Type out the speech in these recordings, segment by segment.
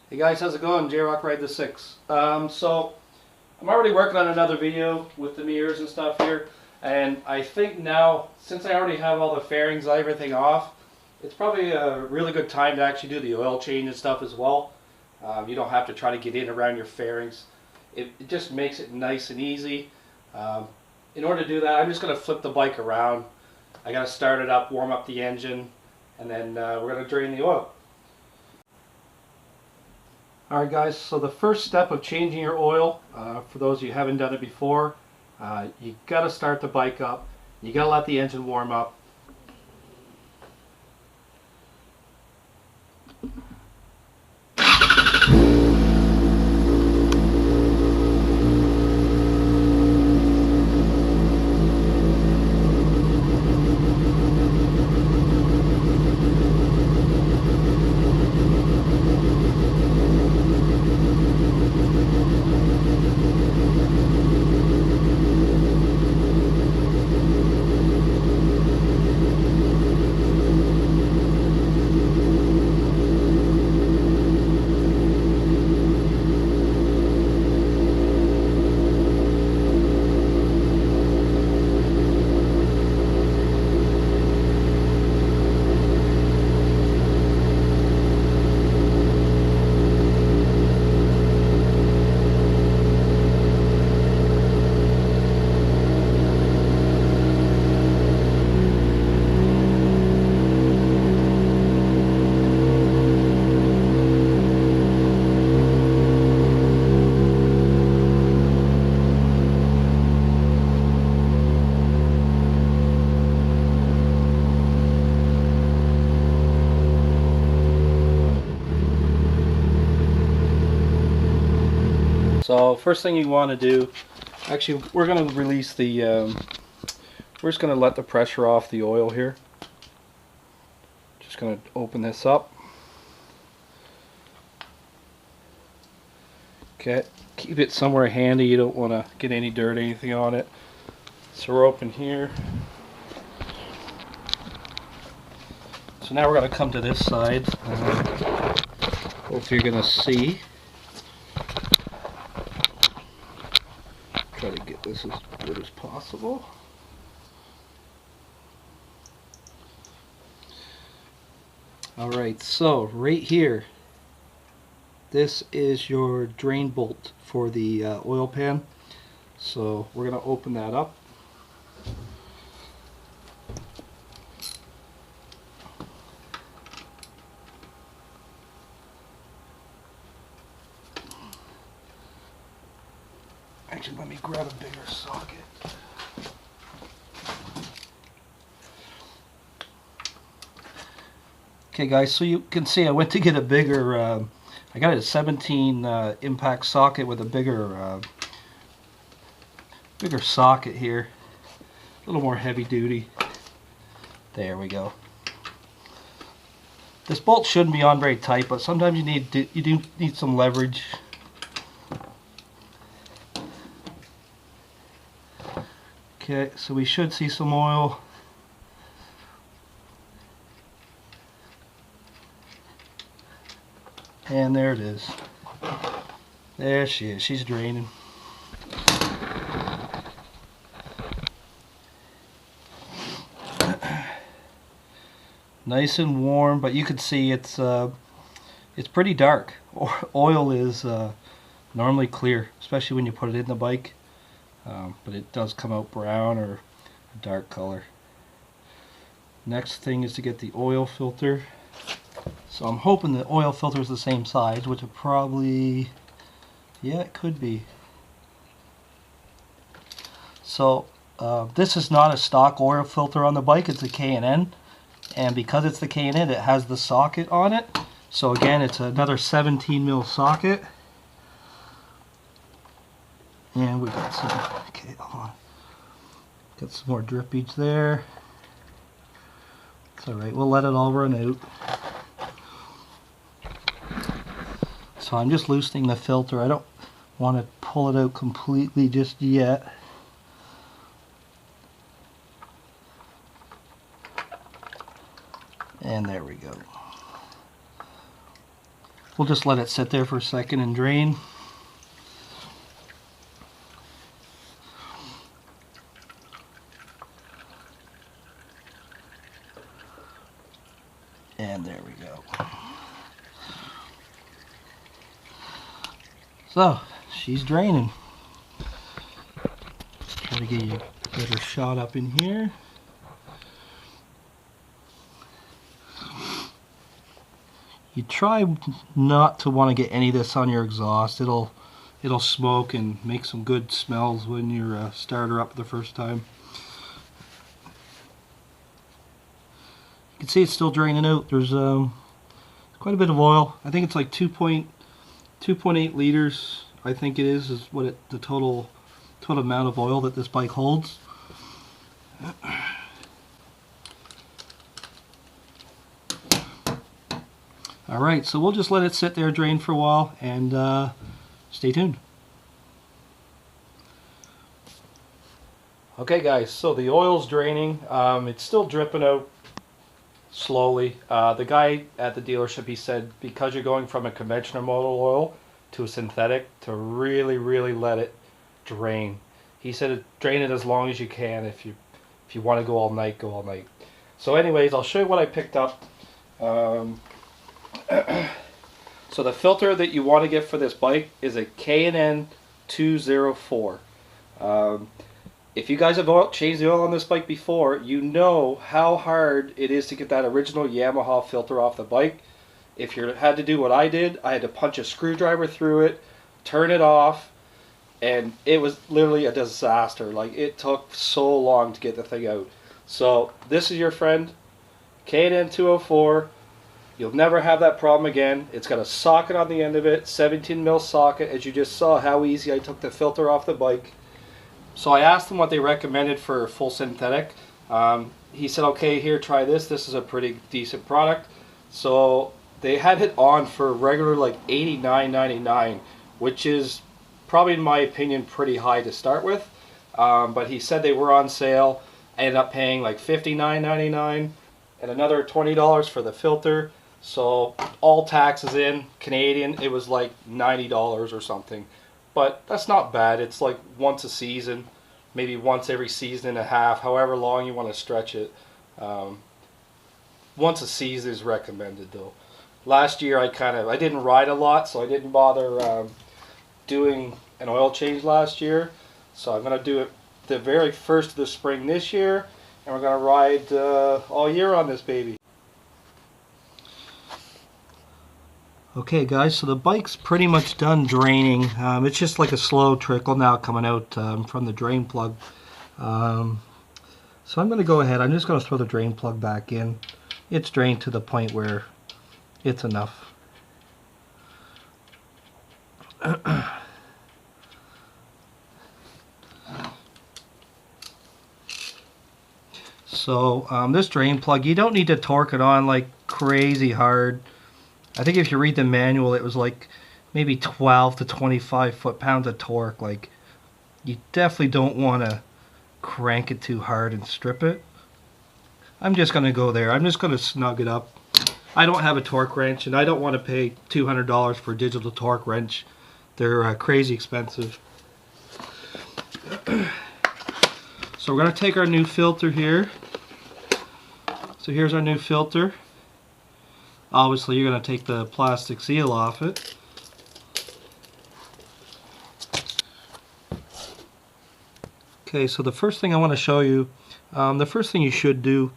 Hey guys, how's it going? J-Rock Ride the 6. So I'm already working on another video with the mirrors and stuff here, and I think now, since I already have all the fairings and everything off, it's probably a really good time to actually do the oil change and stuff as well. You don't have to try to get in around your fairings. It just makes it nice and easy. In order to do that, I'm just going to flip the bike around. I got to start it up, warm up the engine, and then we're going to drain the oil. Alright guys, so the first step of changing your oil, for those of you who haven't done it before, you got to start the bike up. You got to let the engine warm up. So first thing you want to do, actually we're going to release the, we're just going to let the pressure off the oil here. Just going to open this up. Okay, keep it somewhere handy, you don't want to get any dirt or anything on it. So we're open here. So now we're going to come to this side. Hope you're going to see. Try to get this as good as possible. Alright, so right here, this is your drain bolt for the oil pan. So we're going to open that up. Actually, let me grab a bigger socket. Okay guys, so you can see I went to get a bigger, I got a 17 impact socket with a bigger socket here. A little more heavy duty. There we go. This bolt shouldn't be on very tight, but sometimes you do need some leverage. Okay, so we should see some oil. And there it is. There she is. She's draining. Nice and warm, but you can see it's pretty dark. Oil is normally clear, especially when you put it in the bike. But it does come out brown or a dark color. Next thing is to get the oil filter. So I'm hoping the oil filter is the same size, which it probably, yeah, it could be. So this is not a stock oil filter on the bike, it's a K&N. And because it's the K&N, it has the socket on it. So again, it's another 17 mil socket. And we got some, okay, hold on. Got some more drippage there. It's alright, we'll let it all run out. So I'm just loosening the filter. I don't want to pull it out completely just yet. And there we go. We'll just let it sit there for a second and drain. And there we go. So, she's draining. Try to get you a better shot up in here. You try not to want to get any of this on your exhaust. It'll smoke and make some good smells when you start her up the first time. You can see it's still draining out. There's quite a bit of oil. I think it's like 2.8 liters. I think it is what the total amount of oil that this bike holds. Alright, so we'll just let it sit there, drain for a while, and stay tuned. Okay guys, so the oil's draining. It's still dripping out slowly. The guy at the dealership, he said because you're going from a conventional motor oil to a synthetic, to really let it drain. He said drain it as long as you can. If you want to go all night, go all night. So anyways, I'll show you what I picked up. So the filter that you want to get for this bike is a K&N 204. If you guys have changed the oil on this bike before, you know how hard it is to get that original Yamaha filter off the bike. If you had to do what I did, I had to punch a screwdriver through it, turn it off, and it was literally a disaster. Like, it took so long to get the thing out. So this is your friend, K&N 204. You'll never have that problem again. It's got a socket on the end of it, 17 mil socket, as you just saw how easy I took the filter off the bike. So I asked them what they recommended for full synthetic. He said, okay, here, try this. This is a pretty decent product. So they had it on for regular like $89.99, which is probably, in my opinion, pretty high to start with. But he said they were on sale. I ended up paying like $59.99 and another $20 for the filter. So all taxes in Canadian, it was like $90 or something. But that's not bad. It's like once a season, maybe once every season and a half, however long you want to stretch it. Once a season is recommended though. Last year I didn't ride a lot, so I didn't bother doing an oil change last year. So I'm going to do it the very first of the spring this year, and we're going to ride all year on this baby. Okay guys, so the bike's pretty much done draining. It's just like a slow trickle now coming out from the drain plug. So I'm going to go ahead, I'm just going to throw the drain plug back in. It's drained to the point where it's enough. So this drain plug, you don't need to torque it on like crazy hard. I think if you read the manual, it was like maybe 12 to 25 foot-pounds of torque. Like, you definitely don't want to crank it too hard and strip it. I'm just going to go there. I'm just going to snug it up. I don't have a torque wrench, and I don't want to pay $200 for a digital torque wrench. They're crazy expensive. So we're going to take our new filter here. So here's our new filter. Obviously you're going to take the plastic seal off it. Okay, so the first thing I want to show you, the first thing you should do,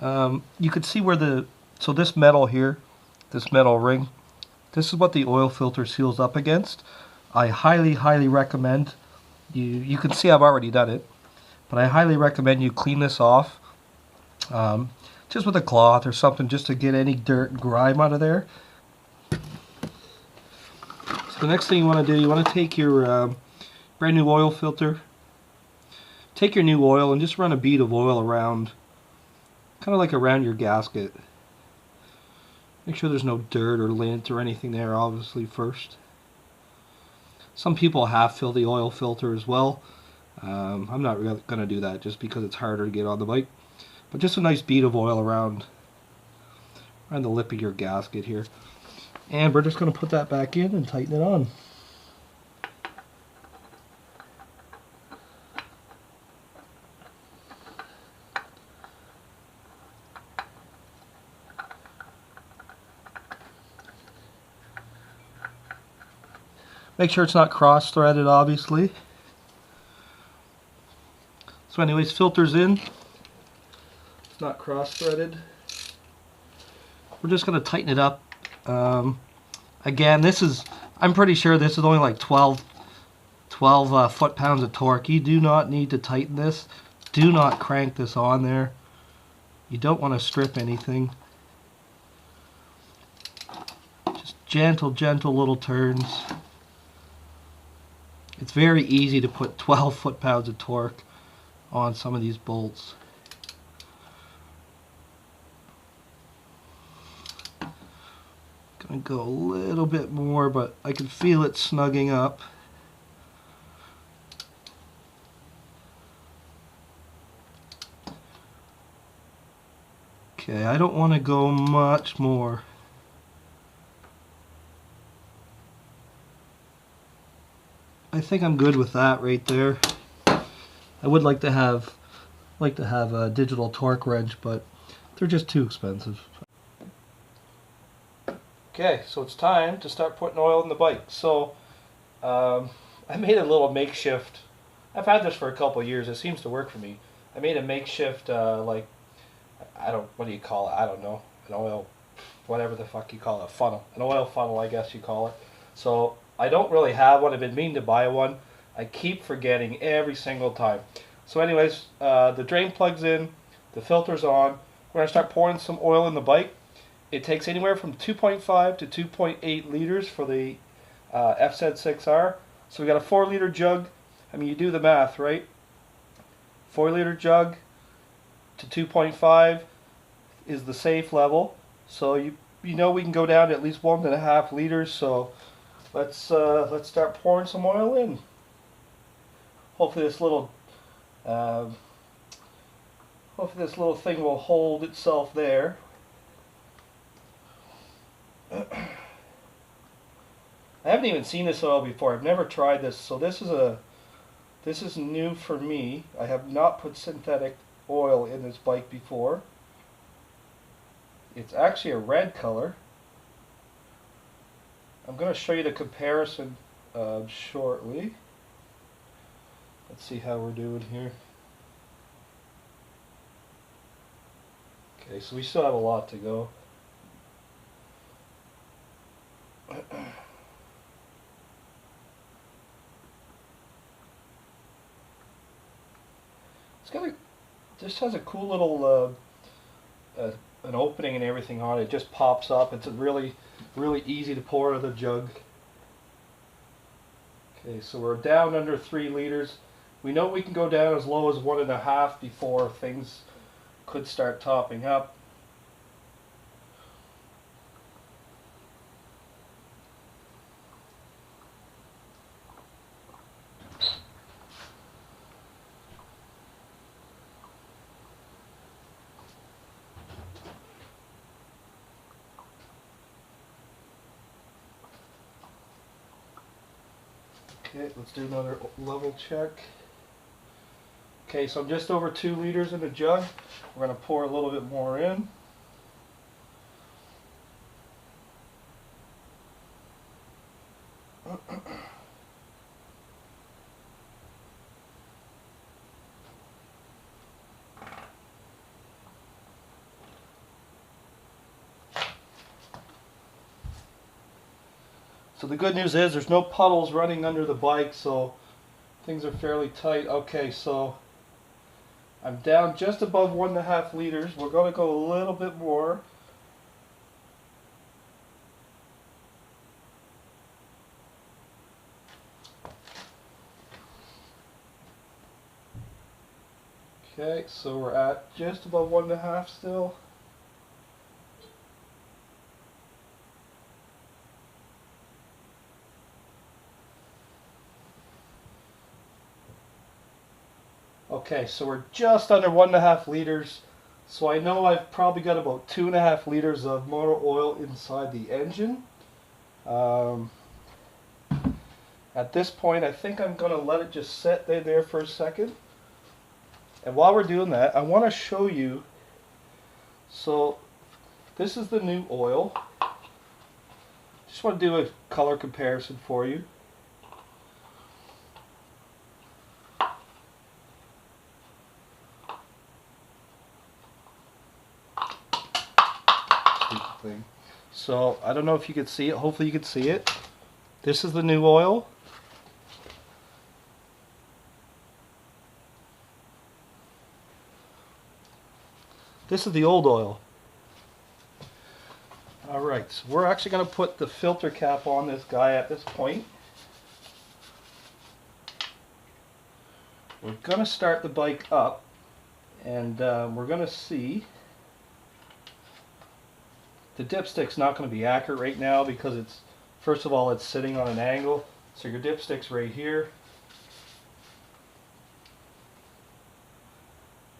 you could see where so this metal here, this metal ring, this is what the oil filter seals up against. I highly recommend, you can see I've already done it, but I highly recommend you clean this off. Just with a cloth or something, just to get any dirt and grime out of there. So the next thing you want to do, you want to take your brand new oil filter, take your new oil and just run a bead of oil around, kind of like around your gasket. Make sure there's no dirt or lint or anything there, obviously, first. Some people half fill the oil filter as well. I'm not really going to do that just because it's harder to get on the bike. But just a nice bead of oil around the lip of your gasket here. And we're just going to put that back in and tighten it on. Make sure it's not cross-threaded, obviously. So anyways, filters in. It's not cross-threaded. We're just going to tighten it up. Again, I'm pretty sure this is only like 12 foot-pounds of torque. You do not need to tighten this. Do not crank this on there. You don't want to strip anything. Just gentle little turns. It's very easy to put 12 foot-pounds of torque on some of these bolts. Gonna go a little bit more, but I can feel it snugging up. Okay, I don't want to go much more. I think I'm good with that right there. I would like to have a digital torque wrench, but they're just too expensive. Okay, so it's time to start putting oil in the bike. So I made a little makeshift. I've had this for a couple of years. It seems to work for me. I made a makeshift what do you call it? I don't know. An oil, whatever the fuck you call it, funnel. An oil funnel, I guess you call it. So I don't really have one. I've been meaning to buy one. I keep forgetting every single time. So anyways, the drain plug's in, the filter's on. We're going to start pouring some oil in the bike. It takes anywhere from 2.5 to 2.8 liters for the FZ6R. So we got a 4-liter jug. I mean, you do the math, right? 4-liter jug to 2.5 is the safe level. So you know we can go down to at least 1.5 liters. So let's start pouring some oil in. Hopefully this little thing will hold itself there. I haven't even seen this oil before. I've never tried this, so this is new for me. I have not put synthetic oil in this bike before. It's actually a red color. I'm going to show you the comparison shortly. Let's see how we're doing here. Okay, so we still have a lot to go. This has a cool little an opening and everything on it. It just pops up. It's really easy to pour out of the jug. Okay, so we're down under 3 liters. We know we can go down as low as 1.5 before things could start topping up. Okay, let's do another level check. Okay, so I'm just over 2 liters in the jug. We're going to pour a little bit more in. So the good news is there's no puddles running under the bike, so things are fairly tight. Okay, so I'm down just above 1.5 liters. We're going to go a little bit more. Okay, so we're at just above 1.5 still. Okay, so we're just under 1.5 liters. So I know I've probably got about 2.5 liters of motor oil inside the engine. Um, at this point, I think I'm going to let it just sit there for a second. And while we're doing that, I want to show you. So this is the new oil. Just want to do a color comparison for you. Thing. So I don't know if you can see it. Hopefully you can see it. This is the new oil. This is the old oil. Alright, so we're actually going to put the filter cap on this guy at this point. We're going to start the bike up, and we're going to see. The dipstick's not going to be accurate right now because it's, first of all, it's sitting on an angle. So your dipstick's right here.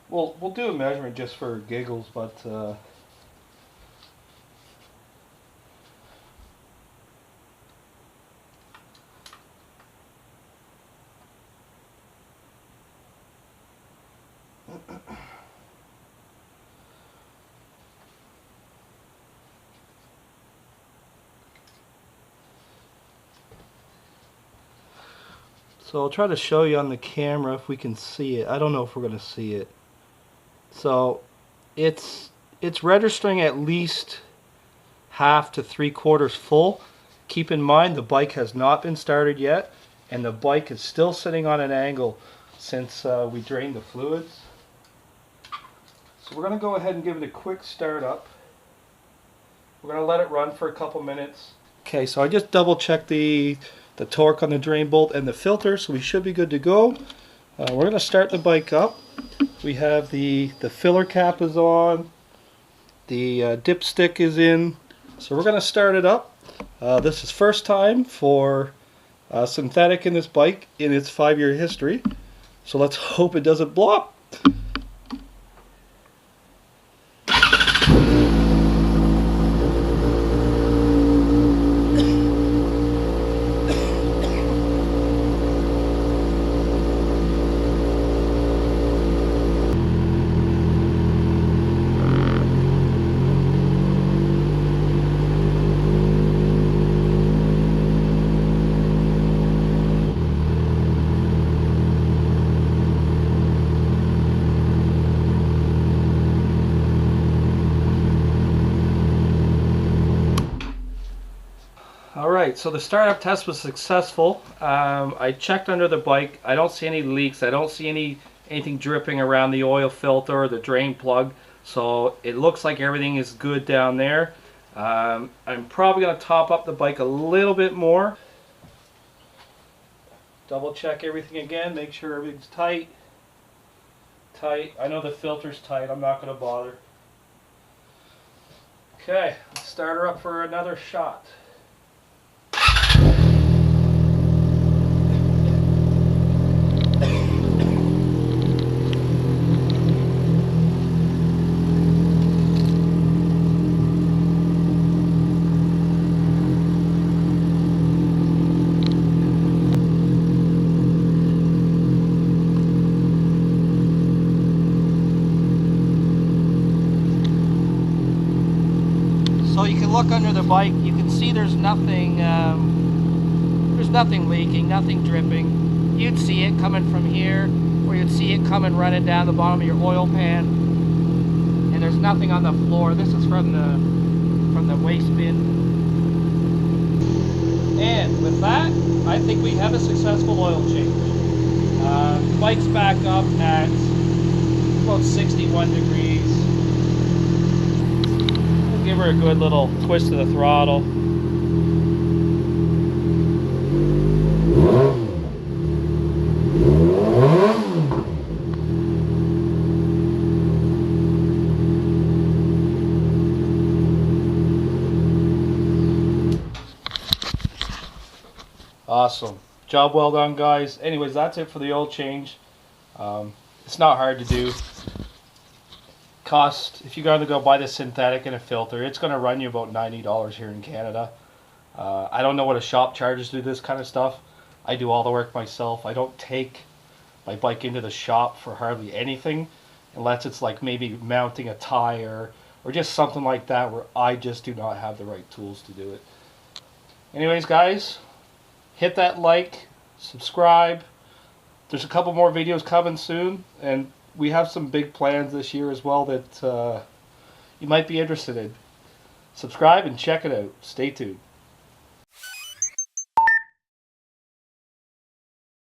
We'll do a measurement just for giggles, but so I'll try to show you on the camera if we can see it. I don't know if we're going to see it. So it's registering at least half to 3/4 full. Keep in mind the bike has not been started yet, and the bike is still sitting on an angle since we drained the fluids. So we're going to go ahead and give it a quick start up. We're going to let it run for a couple minutes. Okay, so I just double checked the torque on the drain bolt and the filter, so we should be good to go. We're going to start the bike up. We have the filler cap is on, the dipstick is in, so we're going to start it up. This is first time for synthetic in this bike in its 5-year history, so let's hope it doesn't blow up. Alright, so the startup test was successful. I checked under the bike. I don't see any leaks. I don't see anything dripping around the oil filter or the drain plug. So it looks like everything is good down there. I'm probably going to top up the bike a little bit more. Double check everything again. Make sure everything's tight. Tight. I know the filter's tight. I'm not going to bother. Okay, let's start her up for another shot. So you can look under the bike, you can see there's nothing leaking, nothing dripping. You'd see it coming from here, or you'd see it coming running down the bottom of your oil pan. And there's nothing on the floor. This is from the waste bin. And with that, I think we have a successful oil change. The bike's back up at about 61 degrees. Give her a good little twist of the throttle. Awesome. Job well done, guys. Anyways, that's it for the oil change. It's not hard to do. Cost, if you're going to go buy the synthetic and a filter, it's going to run you about $90 here in Canada. I don't know what a shop charges to do this kind of stuff. I do all the work myself. I don't take my bike into the shop for hardly anything unless it's like maybe mounting a tire or just something like that where I just do not have the right tools to do it. Anyways, guys, hit that like, subscribe. There's a couple more videos coming soon, and we have some big plans this year as well that you might be interested in. Subscribe and check it out. Stay tuned.